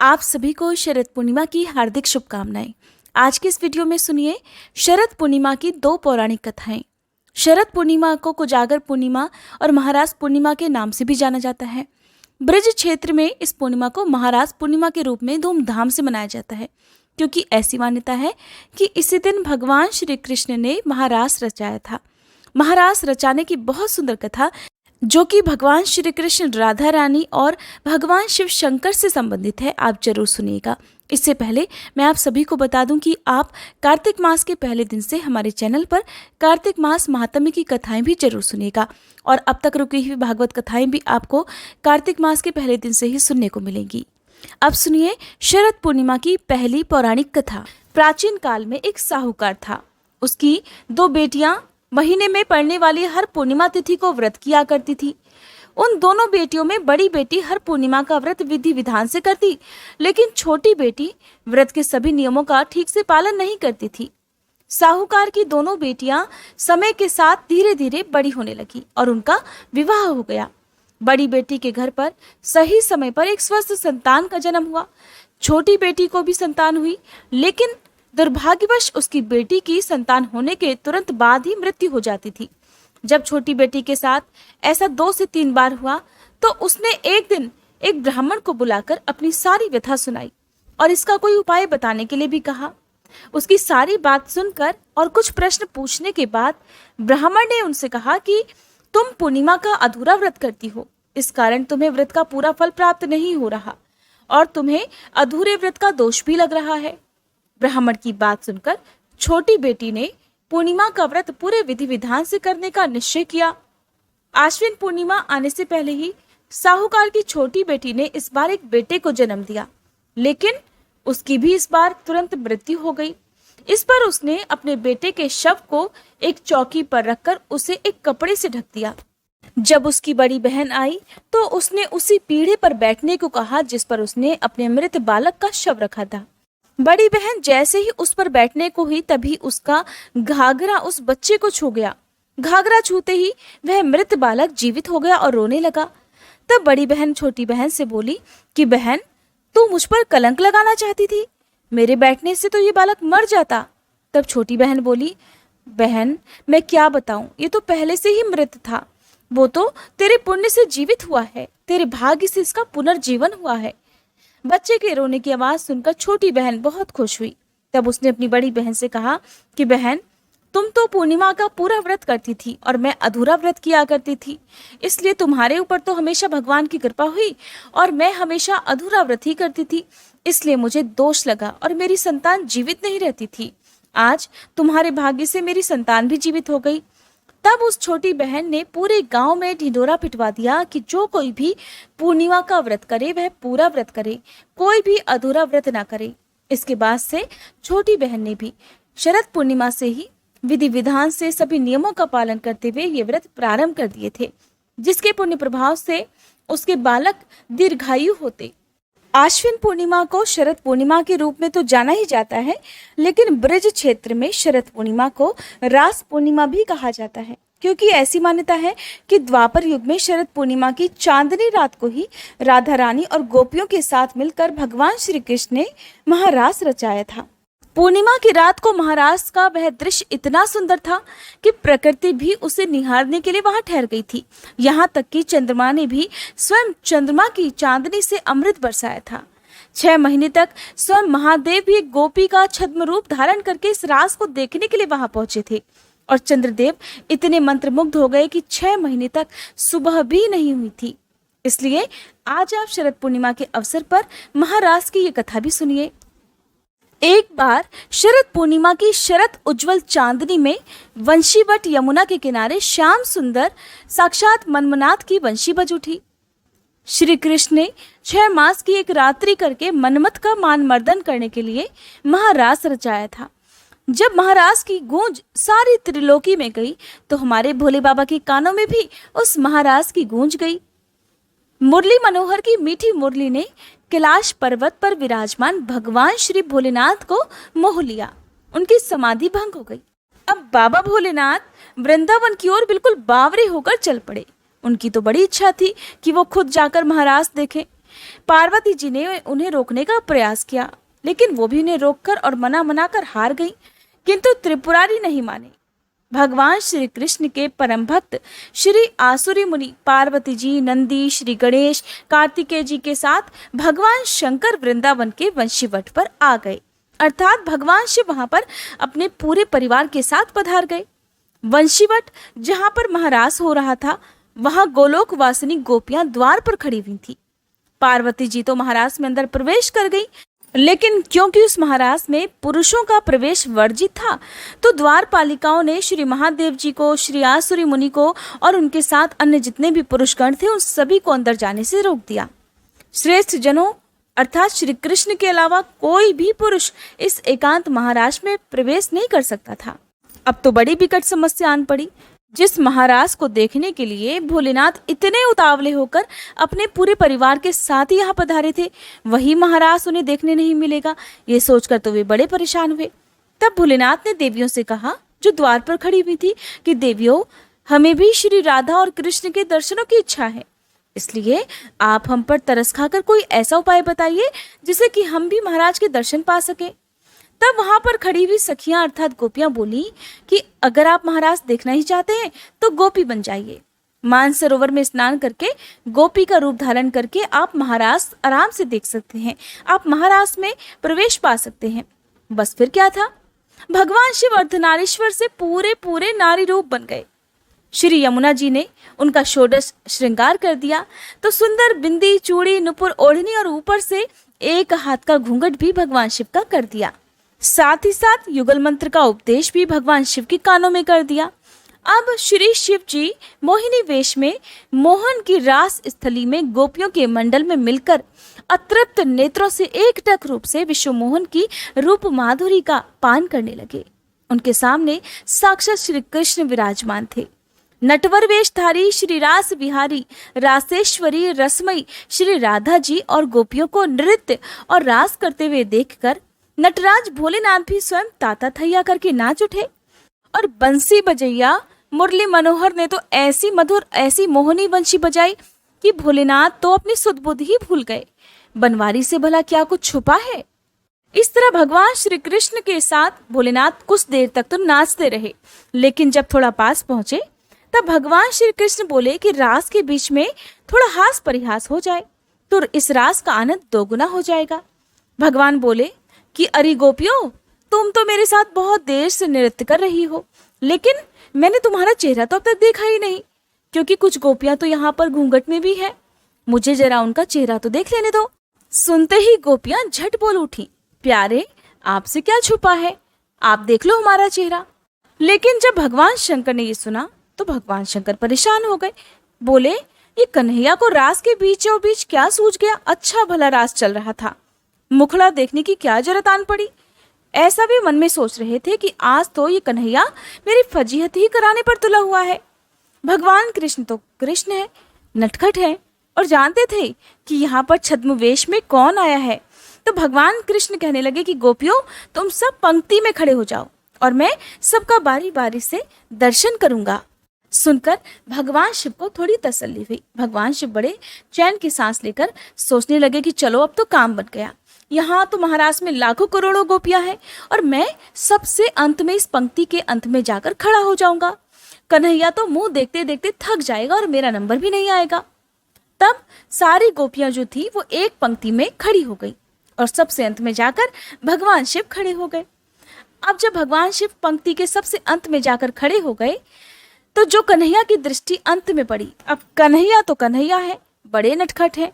आप सभी को शरद पूर्णिमा की हार्दिक शुभकामनाएं। आज की इस वीडियो में सुनिए शरद पूर्णिमा की दो पौराणिक कथाएं। शरद पूर्णिमा को कोजागर पूर्णिमा और महाराज पूर्णिमा के नाम से भी जाना जाता है। ब्रज क्षेत्र में इस पूर्णिमा को महाराज पूर्णिमा के रूप में धूमधाम से मनाया जाता है, क्योंकि ऐसी मान्यता है कि इसी दिन भगवान श्री कृष्ण ने महारास रचाया था। महारास रचाने की बहुत सुंदर कथा जो कि भगवान श्री कृष्ण, राधा रानी और भगवान शिव शंकर से संबंधित है, आप जरूर सुनिएगा। इससे पहले मैं आप सभी को बता दूं कि आप कार्तिक मास के पहले दिन से हमारे चैनल पर कार्तिक मास महात्म्य की कथाएं भी जरूर सुनिएगा, और अब तक रुकी हुई भागवत कथाएं भी आपको कार्तिक मास के पहले दिन से ही सुनने को मिलेंगी। अब सुनिए शरद पूर्णिमा की पहली पौराणिक कथा। प्राचीन काल में एक साहूकार था। उसकी दो बेटियां महीने में पड़ने वाली हर पूर्णिमा तिथि को व्रत किया करती थी। उन दोनों बेटियों में बड़ी बेटी हर पूर्णिमा का व्रत विधि विधान से करती, लेकिन छोटी बेटी व्रत के सभी नियमों का ठीक से पालन नहीं करती थी। साहूकार की दोनों बेटियां समय के साथ धीरे धीरे बड़ी होने लगी और उनका विवाह हो गया। बड़ी बेटी के घर पर सही समय पर एक स्वस्थ संतान का जन्म हुआ। छोटी बेटी को भी संतान हुई, लेकिन दुर्भाग्यवश उसकी बेटी की संतान होने के तुरंत बाद ही मृत्यु हो जाती थी। जब छोटी बेटी के साथ ऐसा 2 से 3 बार हुआ तो उसने एक दिन एक ब्राह्मण को बुलाकर अपनी सारी व्यथा सुनाई और इसका कोई उपाय बताने के लिए भी कहा। उसकी सारी बात सुनकर और कुछ प्रश्न पूछने के बाद ब्राह्मण ने उनसे कहा कि तुम पूर्णिमा का अधूरा व्रत करती हो, इस कारण तुम्हें व्रत का पूरा फल प्राप्त नहीं हो रहा और तुम्हें अधूरे व्रत का दोष भी लग रहा है। ब्राह्मण की बात सुनकर छोटी बेटी ने पूर्णिमा का व्रत पूरे विधि विधान से करने का निश्चय किया। आश्विन पूर्णिमा आने से पहले ही साहूकार की छोटी बेटी ने इस बार एक बेटे को जन्म दिया, लेकिन उसकी भी इस बार तुरंत मृत्यु हो गई। इस पर उसने अपने बेटे के शव को एक चौकी पर रखकर उसे एक कपड़े से ढक दिया। जब उसकी बड़ी बहन आई तो उसने उसी पीढ़े पर बैठने को कहा जिस पर उसने अपने मृत बालक का शव रखा था। बड़ी बहन जैसे ही उस पर बैठने को हुई तभी उसका घाघरा उस बच्चे को छू गया। घाघरा छूते ही वह मृत बालक जीवित हो गया और रोने लगा। तब बड़ी बहन छोटी बहन से बोली कि बहन, तू मुझ पर कलंक लगाना चाहती थी, मेरे बैठने से तो ये बालक मर जाता। तब छोटी बहन बोली, बहन मैं क्या बताऊं, ये तो पहले से ही मृत था, वो तो तेरे पुण्य से जीवित हुआ है, तेरे भाग्य से इसका पुनर्जीवन हुआ है। बच्चे के रोने की आवाज सुनकर छोटी बहन बहुत खुश हुई। तब उसने अपनी बड़ी बहन से कहा कि बहन, तुम तो पूर्णिमा का पूरा व्रत करती थी और मैं अधूरा व्रत किया करती थी, इसलिए तुम्हारे ऊपर तो हमेशा भगवान की कृपा हुई और मैं हमेशा अधूरा व्रत ही करती थी, इसलिए मुझे दोष लगा और मेरी संतान जीवित नहीं रहती थी। आज तुम्हारे भाग्य से मेरी संतान भी जीवित हो गई। तब उस छोटी बहन ने पूरे गांव में ढिंढोरा पिटवा दिया कि जो कोई भी पूर्णिमा का व्रत करे वह पूरा व्रत करे, कोई भी अधूरा व्रत ना करे। इसके बाद से छोटी बहन ने भी शरद पूर्णिमा से ही विधि विधान से सभी नियमों का पालन करते हुए ये व्रत प्रारंभ कर दिए थे, जिसके पुण्य प्रभाव से उसके बालक दीर्घायु होते। आश्विन पूर्णिमा को शरद पूर्णिमा के रूप में तो जाना ही जाता है, लेकिन ब्रज क्षेत्र में शरद पूर्णिमा को रास पूर्णिमा भी कहा जाता है, क्योंकि ऐसी मान्यता है कि द्वापर युग में शरद पूर्णिमा की चांदनी रात को ही राधा रानी और गोपियों के साथ मिलकर भगवान श्री कृष्ण ने महारास रचाया था। पूर्णिमा की रात को महारास का वह दृश्य इतना सुंदर था कि प्रकृति भी उसे निहारने के लिए वहां ठहर गई थी। यहाँ तक कि चंद्रमा ने भी स्वयं चंद्रमा की चांदनी से अमृत बरसाया था। 6 महीने तक स्वयं महादेव भी एक गोपी का छद्म रूप धारण करके इस रास को देखने के लिए वहां पहुंचे थे, और चंद्रदेव इतने मंत्रमुग्ध हो गए कि 6 महीने तक सुबह भी नहीं हुई थी। इसलिए आज आप शरद पूर्णिमा के अवसर पर महारास की ये कथा भी सुनिए। एक बार शरद पूर्णिमा की शरद उज्जवल चांदनी में वंशीवट यमुना के किनारे श्याम सुंदर साक्षात मनमनाथ की वंशी बज उठी। श्री कृष्ण ने 6 मास की एक रात्रि करके मनमथ का मान मर्दन करने के लिए महारास रचाया था। जब महारास की गूंज सारी त्रिलोकी में गई तो हमारे भोले बाबा के कानों में भी उस महारास की गूंज गई। मुरली मनोहर की मीठी मुरली ने कैलाश पर्वत पर विराजमान भगवान श्री भोलेनाथ को मोह लिया। उनकी समाधि भंग हो गई। अब बाबा भोलेनाथ वृंदावन की ओर बिल्कुल बावरे होकर चल पड़े। उनकी तो बड़ी इच्छा थी कि वो खुद जाकर महारास देखें, पार्वती जी ने उन्हें रोकने का प्रयास किया, लेकिन वो भी उन्हें रोककर और मना कर हार गई। किंतु त्रिपुरारी नहीं माने। भगवान श्री कृष्ण के परम भक्त श्री आसुरी मुनि पार्वती जी, नंदी, श्री गणेश, कार्तिकेय जी के साथ भगवान शंकर वृंदावन के वंशीवट पर आ गए। अर्थात भगवान शिव वहां पर अपने पूरे परिवार के साथ पधार गए। वंशीवट जहां पर महारास हो रहा था, वहां गोलोक वासिनी गोपियां द्वार पर खड़ी हुई थी। पार्वती जी तो महारास में अंदर प्रवेश कर गई, लेकिन क्योंकि उस महारास में पुरुषों का प्रवेश वर्जित था, तो द्वारपालिकाओं ने श्री महादेव जी को, श्री आसुरी मुनि को और उनके साथ अन्य जितने भी पुरुषगण थे, उन सभी को अंदर जाने से रोक दिया। श्रेष्ठ जनों, अर्थात श्री कृष्ण के अलावा कोई भी पुरुष इस एकांत महाराज में प्रवेश नहीं कर सकता था। अब तो बड़ी विकट समस्या आन पड़ी। जिस महाराज को देखने के लिए भोलेनाथ इतने उतावले होकर अपने पूरे परिवार के साथ ही यहाँ पधारे थे, वही महाराज उन्हें देखने नहीं मिलेगा। ये सोचकर तो वे बड़े परेशान हुए। तब भोलेनाथ ने देवियों से कहा, जो द्वार पर खड़ी हुई थी, कि देवियों, हमें भी श्री राधा और कृष्ण के दर्शनों की इच्छा है, इसलिए आप हम पर तरस खाकर कोई ऐसा उपाय बताइए जिससे कि हम भी महाराज के दर्शन पा सकें। तब वहां पर खड़ी हुई सखियां अर्थात गोपियां बोली कि अगर आप महाराज देखना ही चाहते हैं तो गोपी बन जाइए। मानसरोवर में स्नान करके गोपी का रूप धारण करके आप महाराज आराम से देख सकते हैं, आप महाराज में प्रवेश पा सकते हैं। बस फिर क्या था, भगवान शिव अर्धनारीश्वर से पूरे नारी रूप बन गए। श्री यमुना जी ने उनका षोडश श्रृंगार कर दिया, तो सुंदर बिंदी, चूड़ी, नुपुर, ओढ़नी और ऊपर से एक हाथ का घूंघट भी भगवान शिव का कर दिया। साथ ही साथ युगल मंत्र का उपदेश भी भगवान शिव के कानों में कर दिया। अब श्री शिव जी मोहिनी वेश में मोहन की रास स्थली में गोपियों के मंडल में मिलकर अतृप्त नेत्रों से एकटक रूप से विश्वमोहन की रूप माधुरी का पान करने लगे। उनके सामने साक्षात श्री कृष्ण विराजमान थे। नटवर वेशधारी श्री रास बिहारी, रासेश्वरी, रसमयी श्री राधा जी और गोपियों को नृत्य और रास करते हुए देखकर नटराज भोलेनाथ भी स्वयं ताता थैया करके नाच उठे। और बंसी बजैया मुरली मनोहर ने तो ऐसी मधुर, ऐसी मोहनी बंशी बजाई कि भोलेनाथ तो अपनी सुध-बुध ही भूल गए। बनवारी से भला क्या कुछ छुपा है। इस तरह भगवान श्री कृष्ण के साथ भोलेनाथ कुछ देर तक तो नाचते रहे, लेकिन जब थोड़ा पास पहुंचे तब भगवान श्री कृष्ण बोले कि रास के बीच में थोड़ा हास परिहास हो जाए तो इस रास का आनंद दोगुना हो जाएगा। भगवान बोले कि अरे गोपियों, तुम तो मेरे साथ बहुत देर से नृत्य कर रही हो, लेकिन मैंने तुम्हारा चेहरा तो अब तक देखा ही नहीं, क्योंकि कुछ गोपियां तो यहाँ पर घूंघट में भी है। मुझे जरा उनका चेहरा तो देख लेने दो। सुनते ही गोपियां झट बोल उठी, प्यारे, आपसे क्या छुपा है, आप देख लो हमारा चेहरा। लेकिन जब भगवान शंकर ने ये सुना तो भगवान शंकर परेशान हो गए। बोले, ये कन्हैया को रास के बीचों बीच क्या सूझ गया। अच्छा भला रास चल रहा था, मुखड़ा देखने की क्या जरूरत आन पड़ी। ऐसा भी मन में सोच रहे थे कि आज तो ये कन्हैया मेरी फजीहत ही कराने पर तुला हुआ है। भगवान कृष्ण तो कृष्ण है, नटखट है, और जानते थे कि यहाँ पर छद्मवेश में कौन आया है। तो भगवान कृष्ण कहने लगे कि गोपियों, तुम सब पंक्ति में खड़े हो जाओ और मैं सबका बारी बारी से दर्शन करूंगा। सुनकर भगवान शिव को थोड़ी तसल्ली हुई। भगवान शिव बड़े चैन की सांस लेकर सोचने लगे कि चलो अब तो काम बन गया। यहाँ तो महाराज में लाखों करोड़ों गोपियां हैं और मैं सबसे अंत में, इस पंक्ति के अंत में जाकर खड़ा हो जाऊंगा। कन्हैया तो मुंह देखते देखते थक जाएगा और मेरा नंबर भी नहीं आएगा। तब सारी गोपियां जो थी वो एक पंक्ति में खड़ी हो गई और सबसे अंत में जाकर भगवान शिव खड़े हो गए। अब जब भगवान शिव पंक्ति के सबसे अंत में जाकर खड़े हो गए तो जो कन्हैया की दृष्टि अंत में पड़ी, अब कन्हैया तो कन्हैया है, बड़े नटखट है,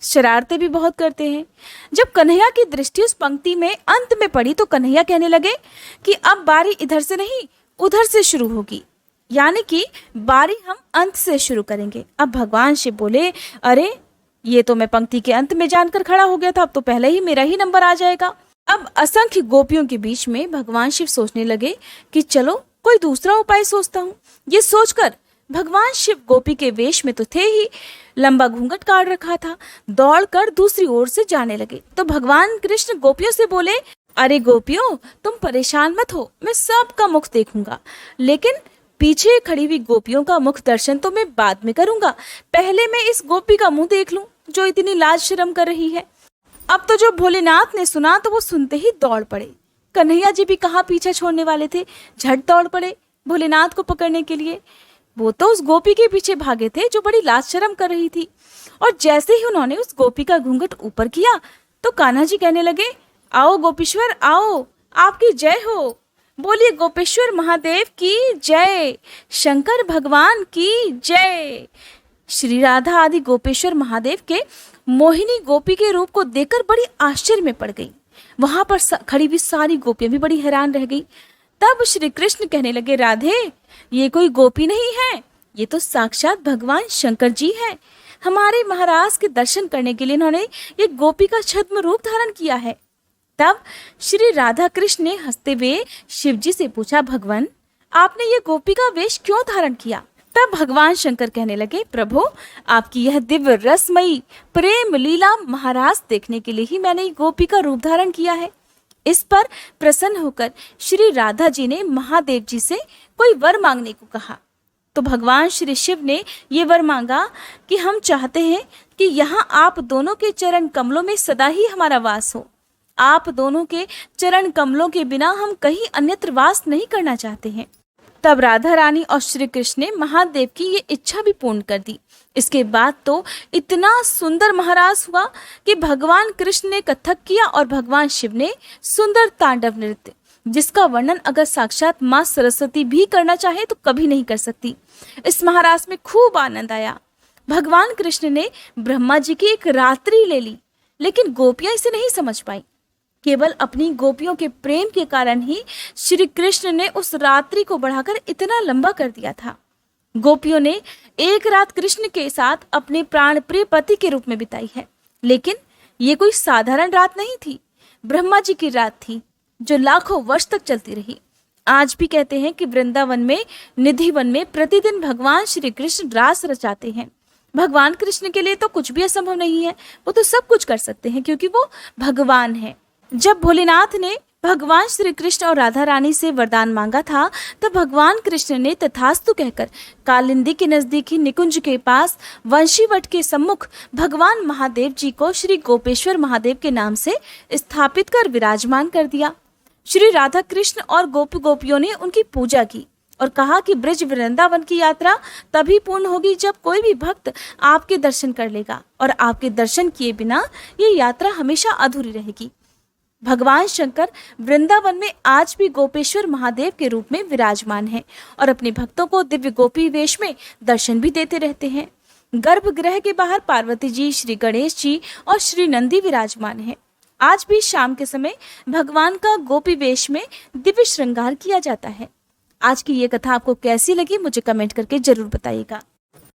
शरारतें भी बहुत करते हैं। जब कन्हैया की दृष्टि उस पंक्ति में अंत में पड़ी तो कन्हैया कहने लगे कि अब बारी इधर से नहीं उधर से शुरू होगी, यानी कि बारी हम अंत से शुरू करेंगे। अब भगवान शिव बोले, अरे ये तो मैं पंक्ति के अंत में जानकर खड़ा हो गया था, अब तो पहले ही मेरा ही नंबर आ जाएगा। अब असंख्य गोपियों के बीच में भगवान शिव सोचने लगे कि चलो कोई दूसरा उपाय सोचता हूँ। ये सोचकर भगवान शिव गोपी के वेश में तो थे ही, लंबा घूंघट काट रखा था, दौड़कर दूसरी ओर से जाने लगे। तो भगवान कृष्ण गोपियों से बोले, अरे गोपियों, तुम परेशान मत हो, मैं सबका मुख देखूंगा, लेकिन पीछे खड़ी हुई गोपियों का मुख दर्शन तो मैं बाद में करूंगा, पहले मैं इस गोपी का मुंह देख लूं। जो इतनी लाज शर्म कर रही है। अब तो जो भोलेनाथ ने सुना तो वो सुनते ही दौड़ पड़े। कन्हैया जी भी कहाँ पीछे छोड़ने वाले थे, झट दौड़ पड़े भोलेनाथ को पकड़ने के लिए। वो तो उस गोपी के पीछे भागे थे जो बड़ी लाज शर्म कर रही थी। और जैसे ही उन्होंने उस गोपी का घूंघट ऊपर किया तो कान्हा जी कहने लगे, आओ गोपीश्वर आओ, आपकी जय हो। बोलिए गोपेश्वर महादेव की जय, शंकर भगवान की जय। श्री राधा आदि गोपेश्वर महादेव के मोहिनी गोपी के रूप को देखकर बड़ी आश्चर्य में पड़ गई। वहां पर खड़ी हुई सारी गोपियां भी बड़ी हैरान रह गई। तब श्री कृष्ण कहने लगे, राधे ये कोई गोपी नहीं है, ये तो साक्षात भगवान शंकर जी है। हमारे महाराज के दर्शन करने के लिए इन्होंने ये गोपी का छद्म रूप धारण किया है। तब श्री राधा कृष्ण ने हंसते हुए शिव जी से पूछा, भगवान आपने ये गोपी का वेश क्यों धारण किया? तब भगवान शंकर कहने लगे, प्रभु आपकी यह दिव्य रसमयी प्रेम लीला महाराज देखने के लिए ही मैंने ये गोपी का रूप धारण किया है। इस पर प्रसन्न होकर श्री राधा जी ने महादेव जी से कोई वर मांगने को कहा। तो भगवान श्री शिव ने ये वर मांगा कि हम चाहते हैं कि यहाँ आप दोनों के चरण कमलों में सदा ही हमारा वास हो। आप दोनों के चरण कमलों के बिना हम कहीं अन्यत्र वास नहीं करना चाहते हैं। तब राधा रानी और श्री कृष्ण ने महादेव की ये इच्छा भी पूर्ण कर दी। इसके बाद तो इतना सुंदर महारास हुआ कि भगवान कृष्ण ने कथक किया और भगवान शिव ने सुंदर तांडव नृत्य, जिसका वर्णन अगर साक्षात माँ सरस्वती भी करना चाहे तो कभी नहीं कर सकती। इस महारास में खूब आनंद आया। भगवान कृष्ण ने ब्रह्मा जी की एक रात्रि ले ली, लेकिन गोपियां इसे नहीं समझ पाई। केवल अपनी गोपियों के प्रेम के कारण ही श्री कृष्ण ने उस रात्रि को बढ़ाकर इतना लंबा कर दिया था। गोपियों ने एक रात कृष्ण के साथ अपने प्राण प्रिय पति के रूप में बिताई है, लेकिन ये कोई साधारण रात नहीं थी, ब्रह्मा जी की रात थी जो लाखों वर्ष तक चलती रही। आज भी कहते हैं कि वृंदावन में निधि वन में प्रतिदिन भगवान श्री कृष्ण रास रचाते हैं। भगवान कृष्ण के लिए तो कुछ भी असंभव नहीं है, वो तो सब कुछ कर सकते हैं क्योंकि वो भगवान है। जब भोलेनाथ ने भगवान श्री कृष्ण और राधा रानी से वरदान मांगा था तब भगवान कृष्ण ने तथास्तु कहकर कालिंदी के नजदीक ही निकुंज के पास वंशीवट के सम्मुख भगवान महादेव जी को श्री गोपेश्वर महादेव के नाम से स्थापित कर विराजमान कर दिया। श्री राधा कृष्ण और गोपियों ने उनकी पूजा की और कहा कि ब्रज वृंदावन की यात्रा तभी पूर्ण होगी जब कोई भी भक्त आपके दर्शन कर लेगा, और आपके दर्शन किए बिना ये यात्रा हमेशा अधूरी रहेगी। भगवान शंकर वृंदावन में आज भी गोपेश्वर महादेव के रूप में विराजमान हैं और अपने भक्तों को दिव्य गोपी वेश में दर्शन भी देते रहते हैं। गर्भगृह के बाहर पार्वती जी, श्री गणेश जी और श्री नंदी विराजमान हैं। आज भी शाम के समय भगवान का गोपी वेश में दिव्य श्रृंगार किया जाता है। आज की ये कथा आपको कैसी लगी मुझे कमेंट करके जरूर बताइएगा।